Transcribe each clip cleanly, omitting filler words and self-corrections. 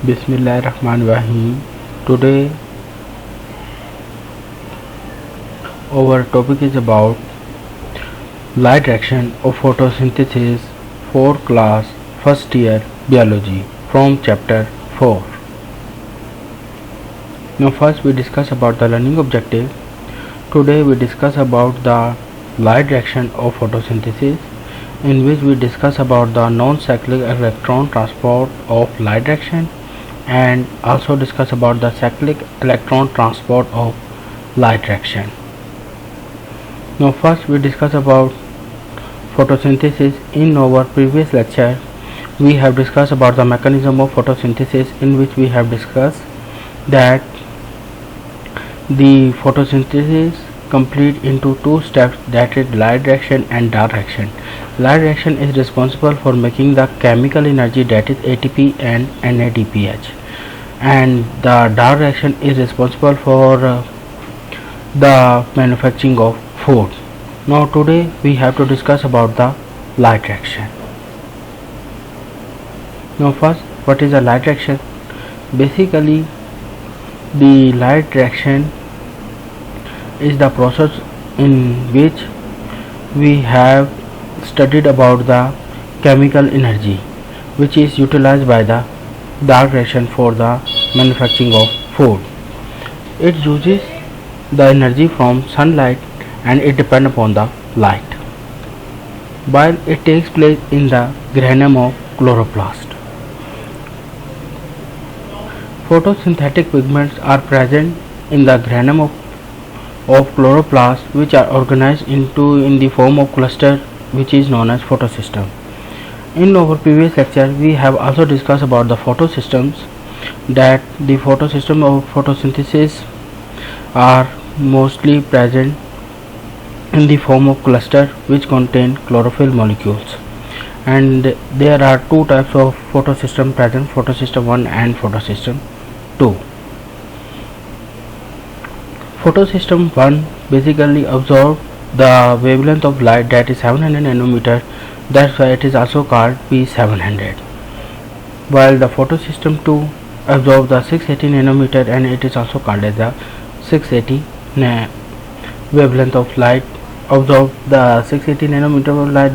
Bismillahirrahmanirrahim. Today our topic is about light reaction of photosynthesis for class first year biology from chapter 4. Now first we discuss about the learning objective. Today we discuss about the light reaction of photosynthesis, in which we discuss about the non-cyclic electron transport of light reaction and also discuss about the cyclic electron transport of light reaction. Now first we discuss about photosynthesis. In our previous lecture we have discussed about the mechanism of photosynthesis, in which we have discussed that the photosynthesis complete into two steps, that is light reaction and dark reaction. Light reaction is responsible for making the chemical energy, that is ATP and NADPH, and the dark reaction is responsible for the manufacturing of food. Now today we have to discuss about the light reaction. Now first, what is a light reaction? Basically the light reaction is the process in which we have studied about the chemical energy which is utilized by the dark reaction for the manufacturing of food. It uses the energy from sunlight and it depends upon the light, while it takes place in the granum of chloroplast. Photosynthetic pigments are present in the granum of chloroplast, which are organized in the form of cluster, which is known as photosystem. In our previous lecture we have also discussed about the photosystems, that the photosystem of photosynthesis are mostly present in the form of cluster which contain chlorophyll molecules, and there are two types of photosystem present, photosystem 1 and photosystem 2. Photosystem 1 basically absorbs the wavelength of light, that is 700 nanometer, that's why it is also called P700, while the photosystem 2 absorbs the 680 nanometer and it is also called as the 680 wavelength of light, absorb the 680 nanometer of light,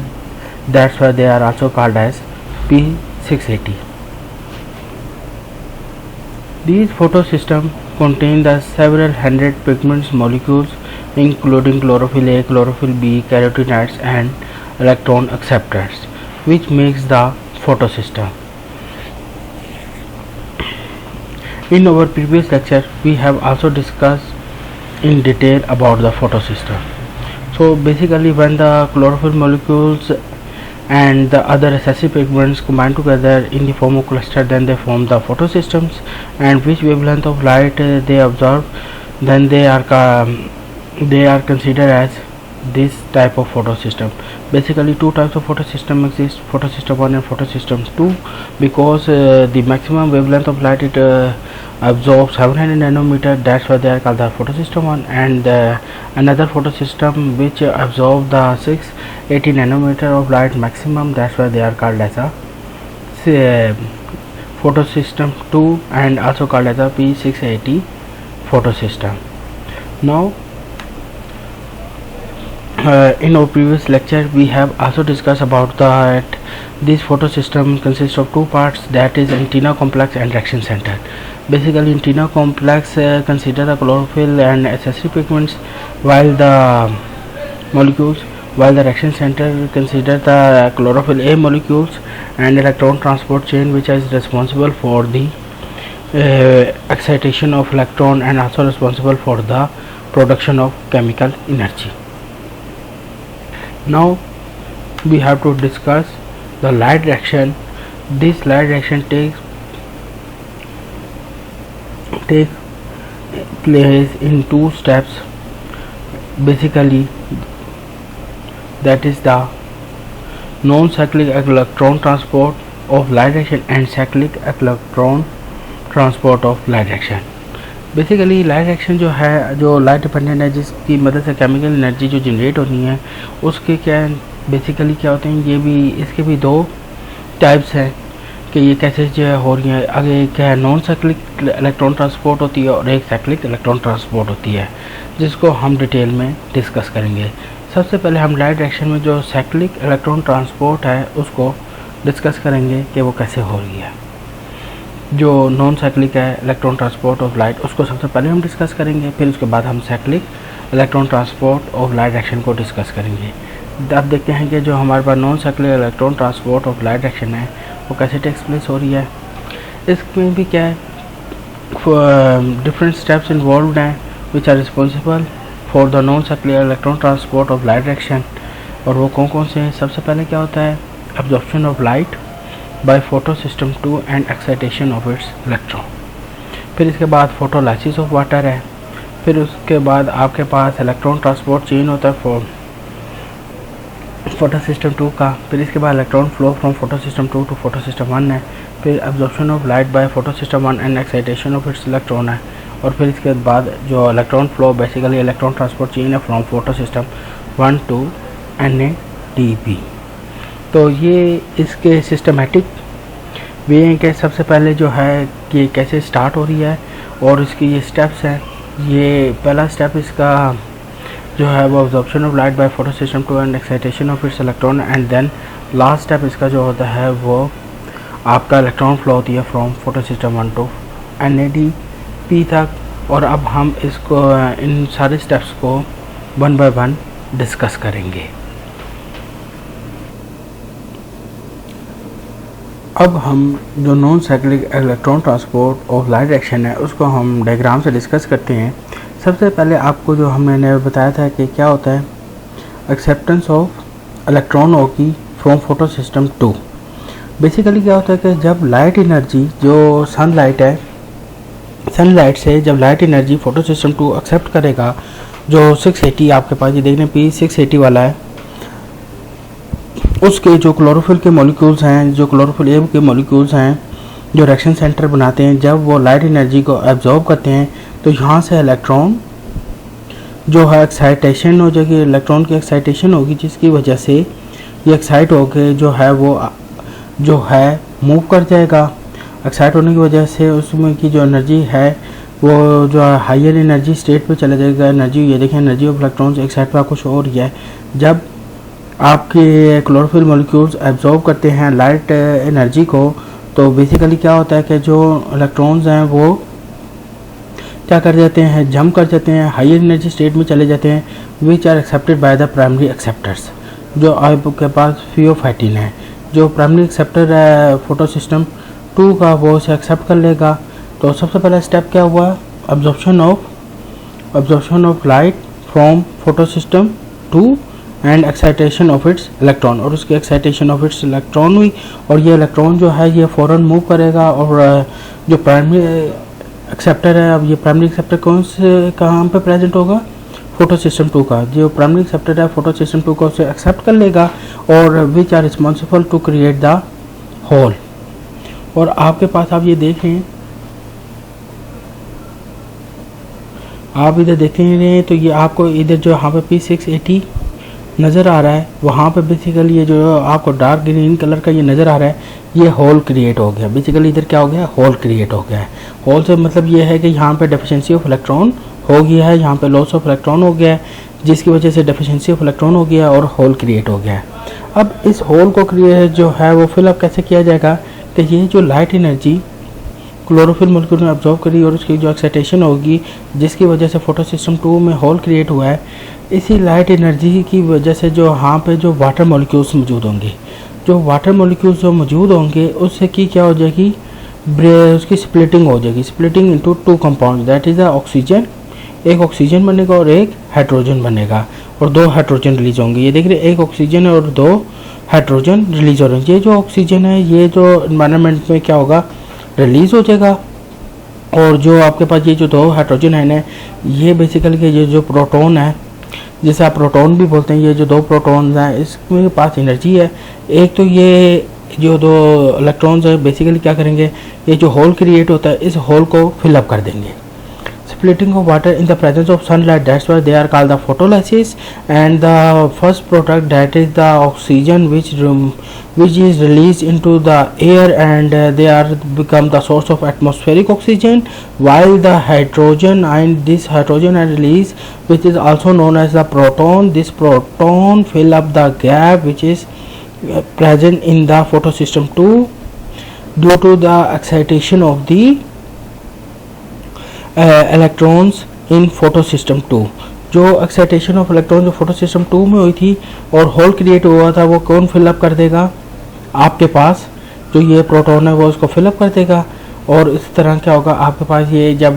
that's why they are also called as P680. These photosystems contain the several hundred pigments molecules, including chlorophyll A, chlorophyll B, carotenoids and electron acceptors, which makes the photosystem. In our previous lecture we have also discussed in detail about the photosystem. So basically when the chlorophyll molecules and the other recessive pigments combine together in the form of cluster, then they form the photosystems, and which wavelength of light they absorb, then they are considered as this type of photosystem. Basically two types of photosystem exist, photosystem 1 and photosystem 2, because the maximum wavelength of light it absorbs 700 nanometer, that's why they are called the photosystem 1, and another photosystem which absorb the 680 nanometer of light maximum, that's why they are called as a photosystem 2 and also called as a P680 photosystem. Now in our previous lecture we have also discussed about that this photosystem consists of two parts, that is antenna complex and reaction center. Basically antenna complex consider the chlorophyll and accessory pigments, while the reaction center consider the chlorophyll A molecules and electron transport chain, which is responsible for the excitation of electron and also responsible for the production of chemical energy. Now we have to discuss the light reaction. This light reaction takes place in two steps, basically that is the non-cyclic electron transport of light reaction and cyclic electron transport of light reaction. Basically light reaction जो है, जो light dependent है, जिसकी मदद से chemical energy जो generate होनी है, उसके क्या बेसिकली क्या होते हैं, ये भी इसके भी दो टाइप्स हैं कि ये कैसे जो है हो रही है। आगे एक है नॉन साइक्लिक इलेक्ट्रॉन ट्रांसपोर्ट होती है और एक साइक्लिक इलेक्ट्रॉन ट्रांसपोर्ट होती है, जिसको हम डिटेल में डिस्कस करेंगे। सबसे पहले हम लाइट डायरेक्शन में जो साइक्लिक इलेक्ट्रॉन ट्रांसपोर्ट है उसको डिस्कस करेंगे कि वो कैसे हो रही है। जो नॉन साइक्लिक है इलेक्ट्रॉन ट्रांसपोर्ट ऑफ लाइट, उसको सबसे पहले हम डिस्कस करेंगे, फिर उसके बाद हम cyclic electron transport of light direction को डिस्कस करेंगे। अब देखते हैं कि जो हमारे पास non cyclic electron transport of light direction है वो कैसे टेक्स प्लेस हो रही है। इसमें भी क्या है, डिफरेंट स्टेप्स इन्वॉल्व हैं which are responsible for the non cyclic electron transport of light direction. और वो कौन कौन से हैं। सबसे पहले क्या होता है, absorption of light by photo system 2 and excitation of its electron. फिर इसके बाद फोटोलाइसिस ऑफ वाटर है। फिर उसके बाद आपके पास इलेक्ट्रॉन ट्रांसपोर्ट चेन होता है फॉर फोटो सिस्टम 2 का। फिर इसके बाद electron flow from photo system 2 to photo system 1 है। फिर absorption of light by photo system 1 and excitation of its electron है। और फिर इसके बाद जो electron flow basically electron transport chain है from photo system 1 to NADP। तो ये इसके सिस्टमेटिक वे हैं कि सबसे पहले जो है कि कैसे स्टार्ट हो रही है और इसकी ये स्टेप्स हैं। ये पहला स्टेप इसका जो है वो absorption of light by photo system 2 and excitation of its electron, and then last step इसका जो होता है वो आपका इलेक्ट्रॉन फ्लो होती है from photo system 1 to NADP तक। और अब हम इसको इन सारे स्टेप्स को 1 बाय 1 डिस्कस करेंगे। अब हम जो non cyclic electron transport of light direction है उसको हम डायग्राम से डिस्कस करते हैं। सबसे पहले आपको जो हमने बताया था कि क्या होता है, एक्सेप्टेंस ऑफ इलेक्ट्रॉन होगी फ्रॉम फोटो सिस्टम 2। बेसिकली क्या होता है कि जब लाइट एनर्जी जो सनलाइट है, सनलाइट से जब light energy photo system 2 accept करेगा, जो 680 आपके पास ये देखने P680 वाला है, उसके जो क्लोरोफिल के मॉलिक्यूल्स हैं, जो क्लोरोफिल ए के मॉलिक्यूल्स हैं जो रिएक्शन सेंटर बनाते हैं, जब वो लाइट एनर्जी को एब्जॉर्ब करते हैं तो यहाँ से इलेक्ट्रॉन जो है एक्साइटेशन हो जाएगी, इलेक्ट्रॉन की एक्साइटेशन होगी जिसकी वजह से ये एक्साइट होकर जो है वो जो है मूव कर जाएगा। एक्साइट होने की वजह से उसमें की जो एनर्जी है वो जो हायर एनर्जी स्टेट पे चला जाएगा। एनर्जी ये देखें, एनर्जी ऑफ इलेक्ट्रॉन्स एक्साइट पर कुछ और ही है। जब आपके क्लोरोफिल मॉलिक्यूल्स एब्जॉर्ब करते हैं लाइट एनर्जी को, तो बेसिकली क्या होता है कि जो इलेक्ट्रॉन्स हैं वो क्या कर जाते हैं, जंप कर जाते हैं, हायर एनर्जी स्टेट में चले जाते हैं, which are accepted by the primary acceptors. जो आपके पास फियोफाइटिन है, जो प्राइमरी एक्सेप्टर है फोटो सिस्टम 2 का, वो उसे एक्सेप्ट कर लेगा। तो सबसे पहला स्टेप क्या हुआ, absorption of light from photo system 2 and excitation of its electron. और उसकी एक्साइटेशन ऑफ इट्स इलेक्ट्रॉन हुई और ये इलेक्ट्रॉन जो है ये फ़ौरन मूव करेगा। और जो प्राइमरी एक्सेप्टर है, अब ये प्राइमरी एक्सेप्टर कौन से कहाँ पे प्रेजेंट होगा, फोटो सिस्टम 2 का। जो प्राइमरी एक्सेप्टर है फोटो सिस्टम 2 का उसे एक्सेप्ट कर लेगा और which are responsible to create the hole. और आपके पास आप ये देखें, आप इधर देख रहे हैं तो ये आपको इधर जो यहाँ पे P680 नज़र आ रहा है, वहाँ पे बेसिकली ये जो आपको डार्क ग्रीन कलर का ये नज़र आ रहा है, ये होल क्रिएट हो गया। बेसिकली इधर क्या हो गया, होल क्रिएट हो गया है। होल से मतलब ये है कि यहाँ पे डेफिशिएंसी ऑफ इलेक्ट्रॉन हो गया है, यहाँ पे लॉस ऑफ इलेक्ट्रॉन हो गया है, जिसकी वजह से डेफिशिएंसी ऑफ इलेक्ट्रॉन हो गया और होल क्रिएट हो गया है। अब इस होल को क्रिएट जो है वो फिलअप कैसे किया जाएगा कि ये जो लाइट एनर्जी क्लोरोफिल मॉलिक्यूल ने अब्जॉर्ब करी और उसकी जो एक्साइटेशन होगी जिसकी वजह से फोटो सिस्टम 2 में होल क्रिएट हुआ है, इसी लाइट एनर्जी की वजह से जो यहाँ पे जो वाटर मॉलिक्यूल्स मौजूद होंगे, जो वाटर मॉलिक्यूल्स जो मौजूद होंगे उससे की क्या हो जाएगी, उसकी स्प्लिटिंग हो जाएगी। Splitting into 2 compound, that is the oxygen, एक ऑक्सीजन बनेगा और एक हाइड्रोजन बनेगा और 2 हाइड्रोजन रिलीज होंगे। ये देख रहे हैं, एक ऑक्सीजन और 2 हाइड्रोजन रिलीज हो रहे हैं। ये जो ऑक्सीजन है ये जो एनवायरनमेंट में क्या होगा, रिलीज हो जाएगा। और जो आपके पास ये जो 2 हाइड्रोजन है, ये बेसिकली ये जो प्रोटॉन है, जिसे आप प्रोटॉन भी बोलते हैं, ये जो 2 प्रोटॉन्स हैं इसके पास एनर्जी है। एक तो ये जो 2 इलेक्ट्रॉन्स है बेसिकली क्या करेंगे, ये जो होल क्रिएट होता है इस होल को फिलअप कर देंगे। splitting of water in the presence of sunlight, that's why they are called the photolysis. And the first product, that is the oxygen, which is released into the air, and they are become the source of atmospheric oxygen, while the hydrogen, and this hydrogen are released, which is also known as the proton. This proton fill up the gap which is present in the photosystem 2 due to the excitation of the electrons in photosystem 2। जो excitation of electron जो photosystem 2 में हुई थी और whole create हुआ था, वो कौन फिलअप कर देगा? आपके पास जो ये प्रोटॉन है वो उसको फिलअप कर देगा। और इस तरह क्या होगा, आपके पास ये जब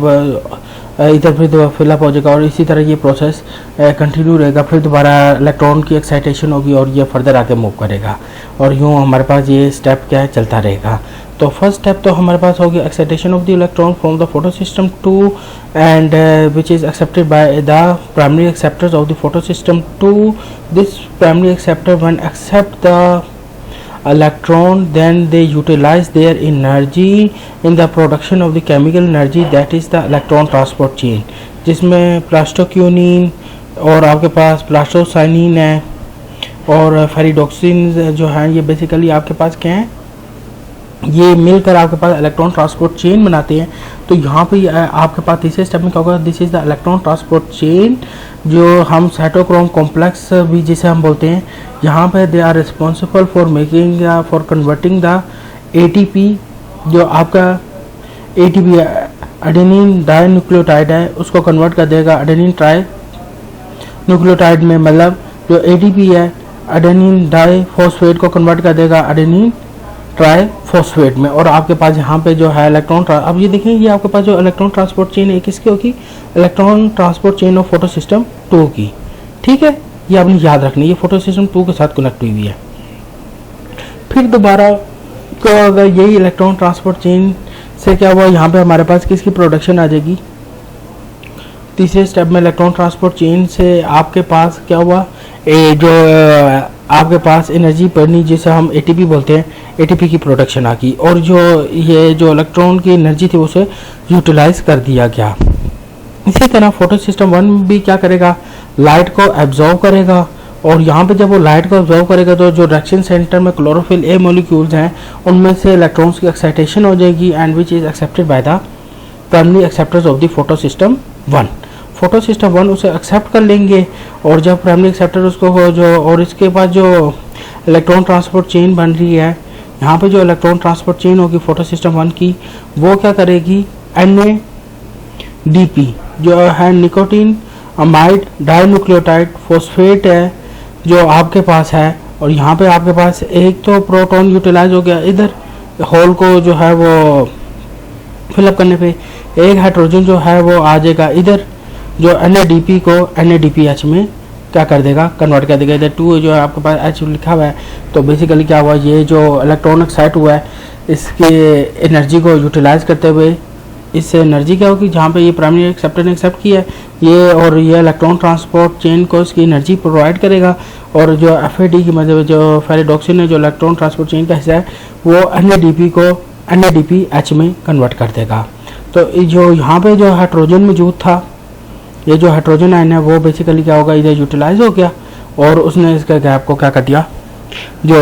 इधर फिर फिलअप हो जाएगा और इसी तरह ये प्रोसेस कंटिन्यू रहेगा। फिर दोबारा इलेक्ट्रॉन की एक्साइटेशन होगी और ये फर्दर आगे मूव करेगा, और यूँ हमारे पास ये स्टेप क्या है, चलता रहेगा। तो फर्स्ट स्टेप तो हमारे पास होगी excitation of the electron from the photosystem 2 and which is accepted by the primary acceptors of the photosystem 2। This primary acceptor when accept the electron, then they utilize their energy in the production of the chemical energy, that is the electron transport chain, जिसमें प्लास्टोक्यूनिन और आपके पास plastocyanin है और ferredoxin जो है, ये basically आपके पास क्या है, ये मिलकर आपके पास इलेक्ट्रॉन ट्रांसपोर्ट चेन बनाते हैं। तो यहाँ पे आपके पास तीसरे स्टेप में क्या होगा, this is the electron transport chain, जो हम साइटोक्रोम कॉम्प्लेक्स भी जिसे हम बोलते हैं। यहाँ पे they are responsible for making for converting the ATP, जो आपका ATP एडेनिन डाई न्यूक्लियोटाइड है, उसको कन्वर्ट कर देगा एडेनिन ट्राई न्यूक्लियोटाइड में। मतलब जो ATP है एडेनिन डाई फॉस्फेट को कन्वर्ट कर देगा एडेनिन ट्राई फॉस्फेट में। और आपके पास यहाँ पे जो है इलेक्ट्रॉन, अब ये देखें, ये आपके पास जो इलेक्ट्रॉन ट्रांसपोर्ट चेन है किसकी होगी, electron transport chain of photosystem 2 की। ठीक है, ये आपने याद रखना, ये फोटोसिस्टम 2 के साथ कनेक्ट हुई है। फिर दोबारा तो अगर यही इलेक्ट्रॉन ट्रांसपोर्ट चेन से क्या हुआ, यहाँ पे हमारे पास किसकी प्रोडक्शन आ जाएगी, तीसरे स्टेप में इलेक्ट्रॉन ट्रांसपोर्ट चेन से आपके पास क्या हुआ, जो आपके पास एनर्जी बढ़नी जिसे हम ATP बोलते हैं, ATP की प्रोडक्शन आ गई, और जो ये जो इलेक्ट्रॉन की एनर्जी थी उसे यूटिलाइज कर दिया गया। इसी तरह फोटोसिस्टम 1 भी क्या करेगा, लाइट को एब्जॉर्व करेगा, और यहाँ पे जब वो लाइट को एब्जॉर्व करेगा तो जो रिएक्शन सेंटर में क्लोरोफिल A मॉलिक्यूल्स हैं उनमें से इलेक्ट्रॉन्स की एक्साइटेशन हो जाएगी, and which is accepted by the primary acceptors of the photosystem 1। Photosystem 1 उसे एक्सेप्ट कर लेंगे, और जब प्राइमरी एक्सेप्टर उसको जो, और इसके बाद जो इलेक्ट्रॉन ट्रांसपोर्ट चेन बन रही है, यहाँ पे जो इलेक्ट्रॉन ट्रांसपोर्ट चेन होगी फोटोसिस्टम 1 की, वो क्या करेगी, NADP जो है निकोटीन अमाइड डाइन्यूक्लियोटाइड फॉस्फेट है जो आपके पास है, और यहाँ पे आपके पास एक तो प्रोटॉन यूटिलाइज हो गया इधर होल को जो है वो फिलअप करने पे, एक हाइड्रोजन जो है वो आ जाएगा इधर, जो NADP को NADPH में क्या कर देगा, कन्वर्ट कर देगा। इधर 2 जो है आपके पास H लिखा हुआ है, तो बेसिकली क्या हुआ, ये जो इलेक्ट्रॉन एक्साइट हुआ है इसके एनर्जी को यूटिलाइज करते हुए इससे एनर्जी क्या होगी, जहाँ पे ये प्राइमरी एक्सेप्टर ने एक्सेप्ट किया है ये, और ये इलेक्ट्रॉन ट्रांसपोर्ट चेन को इसकी एनर्जी प्रोवाइड करेगा, और जो FAD की मतलब जो फेरिडोक्सिन है जो इलेक्ट्रॉन ट्रांसपोर्ट चेन का हिस्सा है वो NADP को NADPH में कन्वर्ट कर देगा। तो जो यहाँ पे जो हाइड्रोजन मौजूद था, ये जो हाइड्रोजन आयन है वो बेसिकली क्या होगा, इधर यूटिलाइज हो गया, और उसने इसका गैप को क्या कर दिया, जो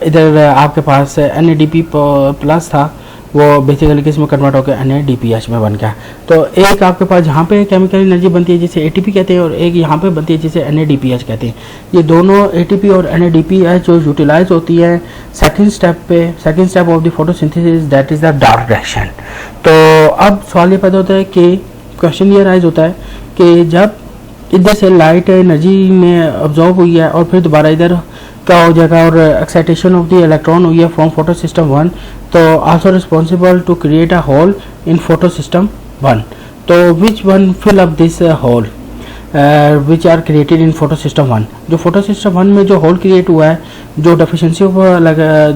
इधर आपके पास NADP प्लस था वो बेसिकली किस में कन्वर्ट होकर NADPH में बन गया। तो एक आपके पास यहाँ पे केमिकल एनर्जी बनती है जिसे ATP कहते हैं, और एक यहाँ पे बनती है जिसे NADPH कहते हैं। ये दोनों ATP और NADPH जो यूटिलाइज होती है सेकंड स्टेप पे, second step of the photosynthesis, that is the dark reaction. तो अब सवाल ये पैदा होता है कि क्वेश्चन ये राइज होता है कि जब इधर से लाइट एनर्जी में ऑब्जॉर्व हुई है और फिर दोबारा इधर क्या हो जाएगा, और एक्साइटेशन ऑफ द इलेक्ट्रॉन हुई है फ्रॉम फोटोसिस्टम 1, तो also responsible to create a hole in photosystem 1। तो which one fill up this hole which are created in photosystem 1। जो फोटोसिस्टम 1 में जो होल क्रिएट हुआ है, जो डेफिशिएंसी ऑफ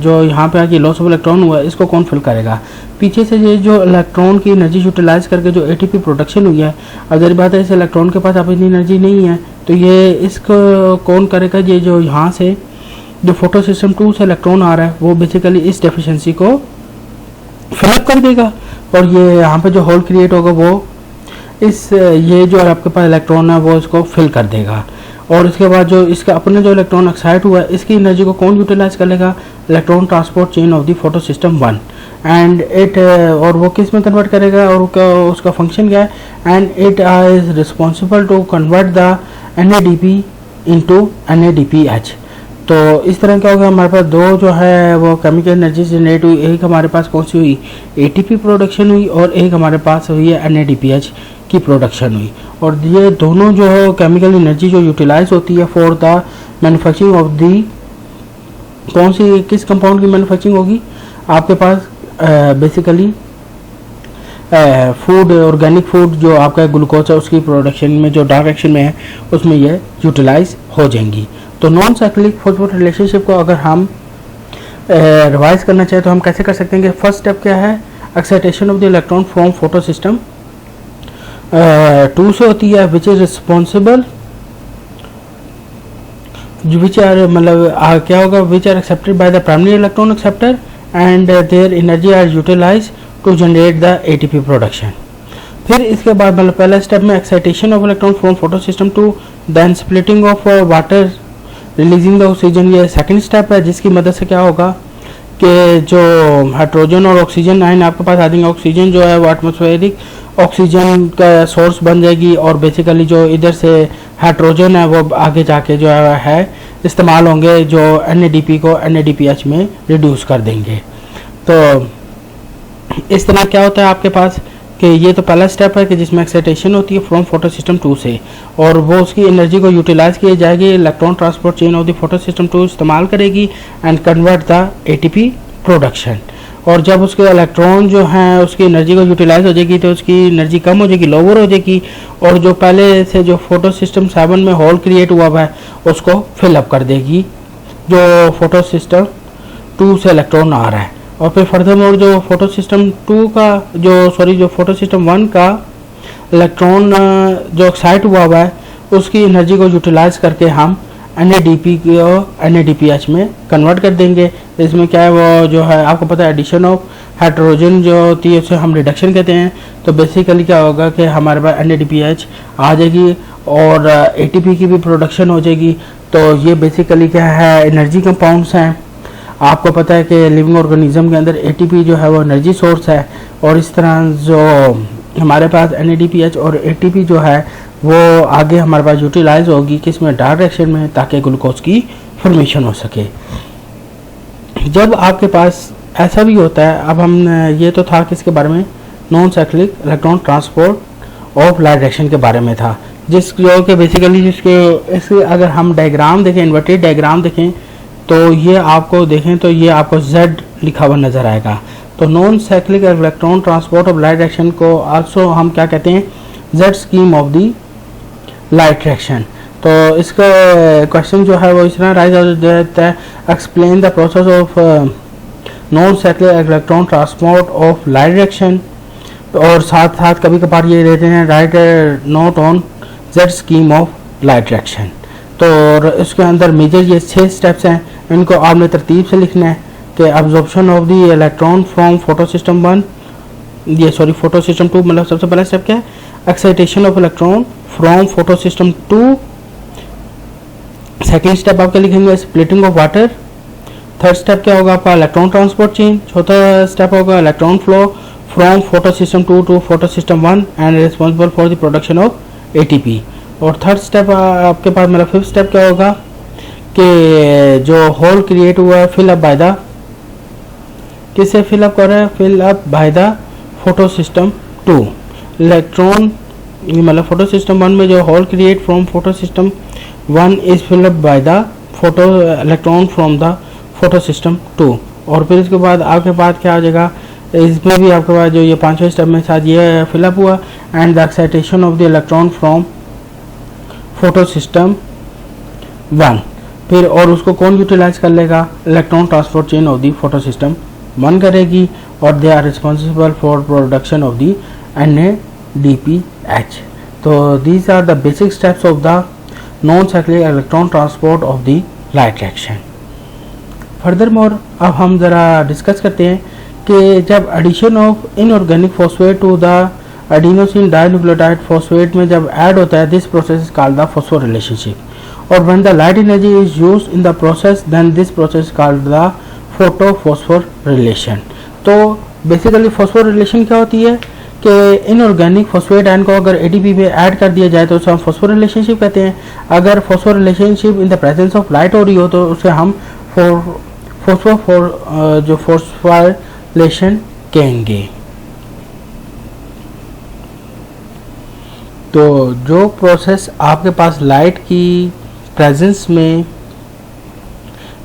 जो यहाँ पे आके लॉस ऑफ इलेक्ट्रॉन हुआ है, इसको कौन फिल करेगा, पीछे से ये जो इलेक्ट्रॉन की एनर्जी यूटिलाइज करके जो ATP प्रोडक्शन हुई है, अगर बात है इस इलेक्ट्रॉन के पास अब इतनी एनर्जी नहीं है, तो ये इसको कौन करेगा, ये जो यहाँ से जो फोटोसिस्टम 2 से इलेक्ट्रॉन आ रहा है वो बेसिकली इस डेफिशिएंसी को फिलअप कर देगा, और ये यहाँ पे जो होल क्रिएट होगा वो इस ये जो आपके पास इलेक्ट्रॉन है वो इसको फिल कर देगा। और इसके बाद जो इसका अपने जो इलेक्ट्रॉन एक्साइट हुआ है इसकी एनर्जी को कौन यूटिलाइज कर लेगा, electron transport chain of the photo system 1 and it, और वो किस में कन्वर्ट करेगा और उसका फंक्शन क्या है, and it is responsible to convert the NADP into NADPH। तो इस तरह क्या होगा, हमारे पास दो जो है वो केमिकल एनर्जी जनरेट हुई, एक हमारे पास कौन सी हुई, ATP प्रोडक्शन हुई और एक हमारे पास हुई है NADPH की प्रोडक्शन हुई। और ये दोनों जो है केमिकल एनर्जी जो यूटिलाइज होती है for the manufacturing of the, कौन सी किस कंपाउंड की मैन्युफैक्चरिंग होगी, आपके पास बेसिकली फूड, ऑर्गेनिक फूड जो आपका ग्लूकोज है उसकी प्रोडक्शन में जो डायरेक्शन में है उसमें ये यूटिलाइज हो जाएंगी। तो नॉन साइक्लिक फॉस्फेट रिलेशनशिप को अगर हम रिवाइज करना चाहें तो हम कैसे कर सकते हैं कि फर्स्ट स्टेप क्या है, excitation of the electron from photo system 2 से होती है, which is responsible, which are मतलब क्या होगा, which are accepted by the primary electron acceptor and their energy are utilise to generate the ATP production. फिर इसके बाद मतलब पहला स्टेप में excitation of electron from photo system 2, then splitting of water releasing the oxygen, ये second step है जिसकी मदद से क्या होगा कि जो हाइड्रोजन और ऑक्सीजन आयन आपके पास आ जाएंगे, ऑक्सीजन जो है वो एटमॉस्फेरिक ऑक्सीजन का सोर्स बन जाएगी और बेसिकली जो इधर से हाइड्रोजन है वो आगे जाके जो है इस्तेमाल होंगे जो NADP को NADPH में रिड्यूस कर देंगे। तो इस तरह क्या होता है आपके पास कि ये तो पहला स्टेप है कि जिसमें एक्साइटेशन होती है फ्रॉम फोटो सिस्टम 2 से, और वो उसकी एनर्जी को यूटिलाइज की जाएगी, electron transport chain of the photo system 2 इस्तेमाल करेगी and convert the ATP production. और जब उसके इलेक्ट्रॉन जो हैं उसकी एनर्जी को यूटिलाइज हो जाएगी तो उसकी एनर्जी कम हो जाएगी, लोअर हो जाएगी, और जो पहले से जो फोटो सिस्टम 7 में होल क्रिएट हुआ है उसको फिलअप कर देगी जो फोटो सिस्टम 2 से इलेक्ट्रॉन आ रहा है। और फिर फर्दरमोर जो फोटो सिस्टम 2 का जो फोटो सिस्टम 1 का इलेक्ट्रॉन जो एक्साइट हुआ है उसकी एनर्जी को यूटिलाइज करके हम NADP को NADPH में कन्वर्ट कर देंगे। इसमें क्या है वो जो है आपको पता है एडिशन ऑफ हाइड्रोजन जो होती है उसे हम रिडक्शन कहते हैं। तो बेसिकली क्या होगा कि हमारे पास NADPH आ जाएगी और ATP की भी प्रोडक्शन हो जाएगी। तो ये बेसिकली क्या है एनर्जी कंपाउंड्स हैं। आपको पता है कि लिविंग ऑर्गेनिज्म के अंदर ATP जो है वो एनर्जी सोर्स है, और इस तरह जो हमारे पास NADPH और ATP जो है वो आगे हमारे पास यूटिलाइज होगी किसमें, डायरेक्शन में, ताकि ग्लूकोज की फॉर्मेशन हो सके। जब आपके पास ऐसा भी होता है, अब हम ये तो था किसके बारे में, non cyclic electron transport of light direction के बारे में था, जिस जो कि बेसिकली इसके अगर हम डायग्राम देखें, इन्वर्टेड डायग्राम देखें तो ये आपको देखें तो ये आपको Z लिखा हुआ नज़र आएगा। तो non cyclic electron transport of light direction को आल्सो हम क्या कहते हैं, Z scheme of the light direction. तो इसका क्वेश्चन जो है वो इस तरह राइज होता है, explain the process of non cyclic electron transport of light direction. और साथ साथ कभी कभार ये देते हैं right note on Z scheme of light direction. तो इसके अंदर मेजर ये 6 स्टेप्स हैं, इनको आपने तरतीब से लिखना है कि absorption of the electron from photo system 1, ये सॉरी फोटो सिस्टम 2, मतलब सबसे पहला स्टेप क्या है, excitation of electron from photo system 2। Second step आपके लिखेंगे splitting of water. Third step क्या होगा आपका, इलेक्ट्रॉन ट्रांसपोर्ट चेन। चौथा स्टेप होगा electron flow from photo system 2 to photo system 1 and responsible for the production of ATP। और third step आपके पास मतलब फिफ्थ स्टेप क्या होगा कि जो होल क्रिएट हुआ है फिल अप बाय द, किससे फिल अप कर रहा है, fill up by the photo system 2। Electron मतलब फोटो सिस्टम 1 में जो hole create from photo system 1 is fill up by the photo electron from the photo system 2। और फिर इसके बाद आपके पास क्या आ जाएगा, इसमें भी आपके पास जो ये पांचवें स्टेप में साथ ये फिलअप हुआ and the excitation of the electron from photo system 1। फिर और उसको कौन यूटिलाइज कर लेगा, electron transport chain of the photo system 1 करेगी, और they are responsible for production of the NADPH। तो these are the basic steps of the non cyclic electron transport of the light reaction. Further more अब हम ज़रा discuss करते हैं कि जब addition of inorganic phosphate to the adenosine dinucleotide phosphate में जब ऐड होता है, this process is called the phosphorylation. और when the light energy is used in the process, then this process called the photophosphorylation. तो phosphorylation फॉस्फोरिलेशन क्या होती है कि इनऑर्गेनिक फॉस्फेट आयन को अगर एटीपी में ऐड कर दिया जाए तो उसे हम फॉस्फोरिलेशनशिप कहते हैं। अगर phosphorylation in the presence of light हो रही हो तो उसे हम फॉस्फोरिलेशन कहेंगे। तो जो प्रोसेस आपके पास लाइट की प्रेजेंस में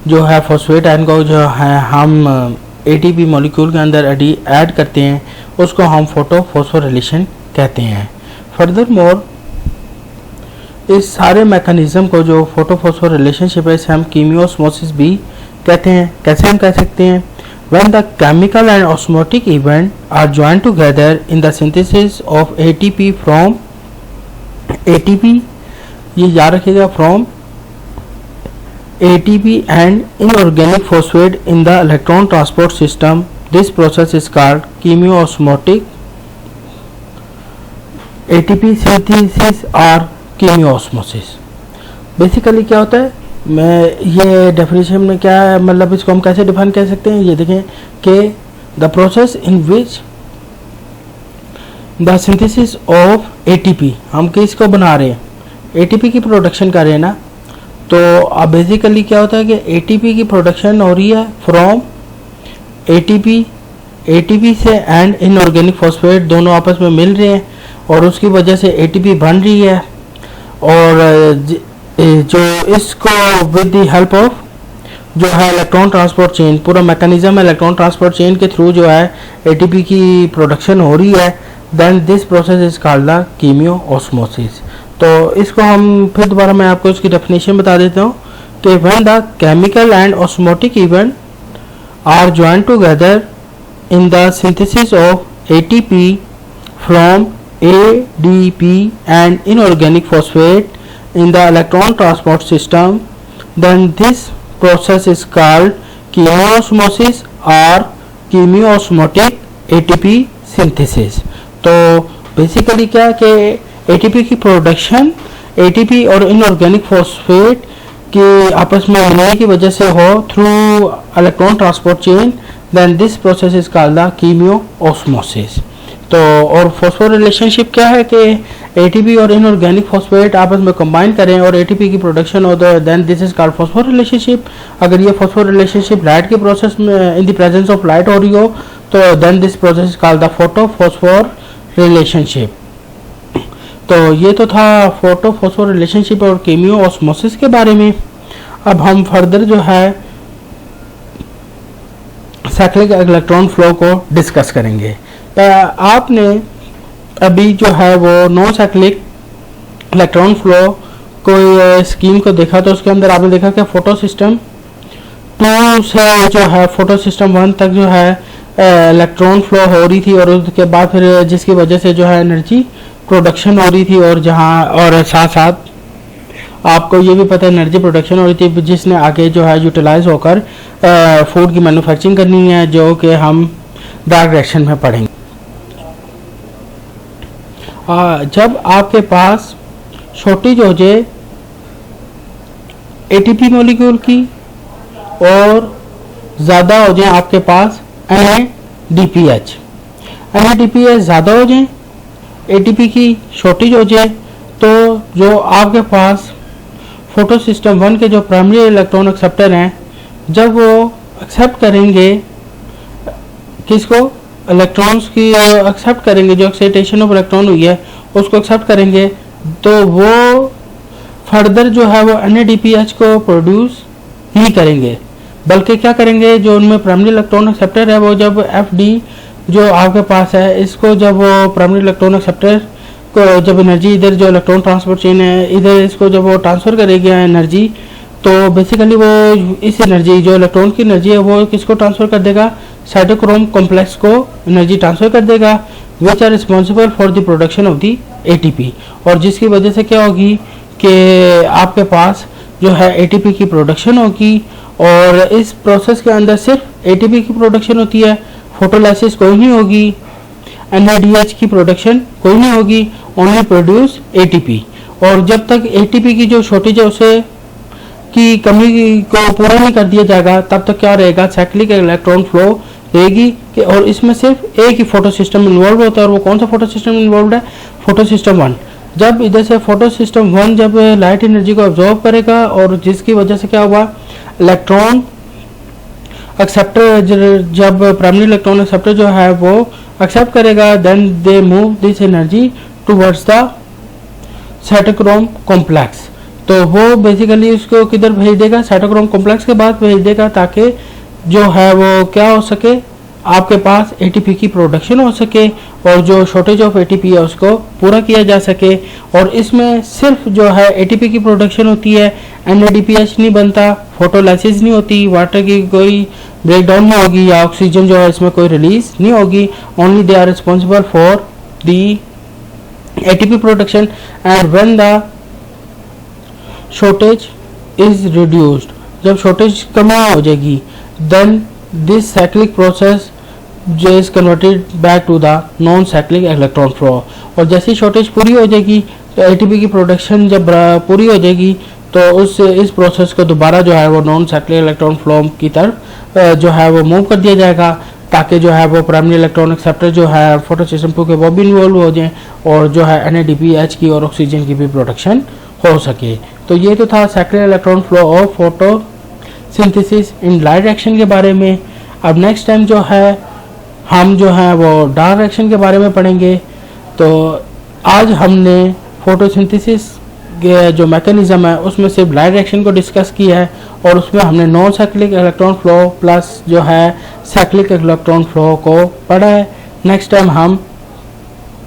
जो है फॉस्फेट आयन को जो है हम एटीपी मॉलिक्यूल के अंदर ऐड करते हैं, उसको हम फोटोफॉस्फोरिलेशन कहते हैं। फर्दर मोर इस सारे मैकेनिज्म को जो फोटोफॉस्फोरिलेशनशिप है इसे हम कीमियोस्मोसिस भी कहते हैं। कैसे हम कह सकते हैं? When the chemical and osmotic event are joined together in the synthesis of ATP from ATP, ये याद रखिएगा, from ATP and inorganic phosphate in the electron transport system, this process is called chemiosmotic ATP synthesis or chemiosmosis। Basically क्या होता है, मैं ये definition में क्या है, मतलब इसको हम कैसे डिफाइन कर सकते हैं, ये देखें कि the process in which the synthesis of ATP, हम किसको बना रहे हैं, एटीपी की प्रोडक्शन कर रहे हैं ना। तो अब बेसिकली क्या होता है कि एटीपी की प्रोडक्शन हो रही है फ्रॉम एटीपी से एंड इनऑर्गेनिक फॉस्फेट दोनों आपस में मिल रहे हैं और उसकी वजह से एटीपी बन रही है। और जो इसको विद द हेल्प ऑफ जो है इलेक्ट्रॉन ट्रांसपोर्ट चेन, पूरा मैकेनिज्म है इलेक्ट्रॉन ट्रांसपोर्ट चेन के थ्रू जो है एटीपी की प्रोडक्शन हो रही है, then this process is called the chemiosmosis. तो इसको हम फिर दोबारा मैं आपको इसकी डेफिनेशन बता देता हूँ कि when the chemical and osmotic event are joined together in the synthesis of ATP from ADP and inorganic phosphate in the electron transport system, then this process is called chemiosmosis or chemiosmotic ATP synthesis। तो basically क्या है कि ATP की production ATP और inorganic phosphate के आपस में मिलने की वजह से हो through electron transport chain, then this process is called the chemiosmosis. तो और फॉस्फोरिलेशनशिप क्या है कि एटीपी और इनऑर्गेनिक फॉस्फेट आपस में कंबाइन करें और एटीपी की प्रोडक्शन हो, तो then this is called phosphorylation. अगर ये फॉस्फोरिलेशनशिप लाइट के प्रोसेस में in the presence of light हो रही हो तो then this process is called the photophosphorylation. तो ये तो था फोटोफॉस्फोरिलेशनशिप और कीमियोओस्मोसिस के बारे में। अब हम फर्दर जो है साइक्लिक इलेक्ट्रॉन फ्लो को डिस्कस करेंगे। आपने अभी जो है वो नॉन साइक्लिक इलेक्ट्रॉन फ्लो कोई स्कीम को देखा, तो उसके अंदर आपने देखा कि फोटो सिस्टम 2 से जो है फोटो सिस्टम 1 तक जो है इलेक्ट्रॉन फ्लो हो रही थी और उसके बाद फिर जिसकी वजह से जो है एनर्जी प्रोडक्शन हो रही थी और जहाँ और साथ साथ आपको ये भी पता है एनर्जी प्रोडक्शन हो रही थी जिसने आगे जो है यूटिलाइज होकर फूड की मैन्युफैक्चरिंग करनी है, जो कि हम डार्क डायरेक्शन में पढ़ेंगे। जब आपके पास शॉर्टेज हो जाए एटीपी मॉलिक्यूल की और ज़्यादा हो जाए आपके पास NADPH ज़्यादा हो जाए, एटीपी की शॉर्टेज हो जाए, तो जो आपके पास फोटो सिस्टम 1 के जो प्राइमरी इलेक्ट्रॉन एक्सेप्टर हैं, जब वो एक्सेप्ट करेंगे किसको, इलेक्ट्रॉन्स की एक्सेप्ट करेंगे, जो एक्साइटेशन ऑफ इलेक्ट्रॉन हुई है उसको एक्सेप्ट करेंगे, तो वो फर्दर जो है वो NADPH को प्रोड्यूस नहीं करेंगे, बल्कि क्या करेंगे, जो उनमें प्राइमरी इलेक्ट्रॉन एक्सेप्टर है वो जब FD जो आपके पास है इसको जब वो प्राइमरी इलेक्ट्रॉन एक्सेप्टर को जब एनर्जी इधर जो इलेक्ट्रॉन ट्रांसपोर्ट चेन है इधर इसको जब वो ट्रांसफ़र करेगी एनर्जी, तो बेसिकली वो इस एनर्जी जो इलेक्ट्रॉन की एनर्जी है वो किसको ट्रांसफ़र कर देगा, साइटोक्रोम कॉम्प्लेक्स को एनर्जी ट्रांसफ़र कर देगा, which are responsible for the production of the ATP। और जिसकी वजह से क्या होगी कि आपके पास जो है ATP की प्रोडक्शन होगी और इस प्रोसेस के अंदर सिर्फ ATP की प्रोडक्शन होती है, फोटोलाइसिस कोई नहीं होगी। NADH की प्रोडक्शन कोई नहीं होगी, ओनली प्रोड्यूस ATP। और जब तक ATP की जो शॉर्टेज है उसे की कमी को पूरा नहीं कर दिया जाएगा तब तक क्या रहेगा, साइक्लिक इलेक्ट्रॉन फ्लो रहेगी कि और इसमें सिर्फ एक ही फोटो सिस्टम इन्वॉल्व होता है। और वो कौन सा फोटो सिस्टम इन्वॉल्व है, फोटो सिस्टम 1। जब इधर से फोटो सिस्टम 1 जब लाइट एनर्जी को ऑब्जॉर्व करेगा और जिसकी वजह से क्या हुआ, इलेक्ट्रॉन एक्सेप्टर जब प्राइमरी इलेक्ट्रॉन एक्सेप्टर जो है वो एक्सेप्ट करेगा, then they move this energy towards the cytochrome complex. तो वो बेसिकली उसको किधर भेज देगा, साइटोक्रोम कॉम्प्लेक्स के बाद भेज देगा ताकि जो है वो क्या हो सके, आपके पास ATP की प्रोडक्शन हो सके और जो शॉर्टेज ऑफ ATP है उसको पूरा किया जा सके। और इसमें सिर्फ जो है ATP की प्रोडक्शन होती है, NADPH नहीं बनता, फोटोलाइसिस नहीं होती, वाटर की कोई ब्रेकडाउन नहीं होगी या ऑक्सीजन जो है इसमें कोई रिलीज नहीं होगी। Only they are responsible for the ATP production and when the shortage is reduced, जब शॉर्टेज कम हो जाएगी, देन दिस साइक्लिक प्रोसेस जो is converted back to the non cyclic electron flow. और जैसी शॉर्टेज पूरी हो जाएगी तो ATP की प्रोडक्शन जब पूरी हो जाएगी तो इस प्रोसेस को दोबारा जो है वो नॉन साइक्लिक इलेक्ट्रॉन फ्लो की तरफ जो है वो मूव कर दिया जाएगा ताकि जो है वो प्राइमरी इलेक्ट्रॉन एक्सेप्टर जो है फोटो सिस्टम के वो भी इन्वॉल्व हो जाए और जो है NADPH की और ऑक्सीजन की भी प्रोडक्शन हो सके। तो ये तो था cyclic electron flow of photo synthesis in light reaction के बारे में। अब नेक्स्ट टाइम जो है हम जो है वो डार्क रिएक्शन के बारे में पढ़ेंगे। तो आज हमने फोटोसिंथेसिस के जो मैकेनिज्म है उसमें सिर्फ लाइट रिएक्शन को डिस्कस किया है और उसमें हमने non cyclic electron flow plus जो है साइक्लिक इलेक्ट्रॉन फ्लो को पढ़ा है। नेक्स्ट टाइम हम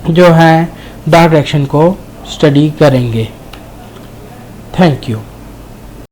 जो है डार्क रिएक्शन को स्टडी करेंगे। Thank you.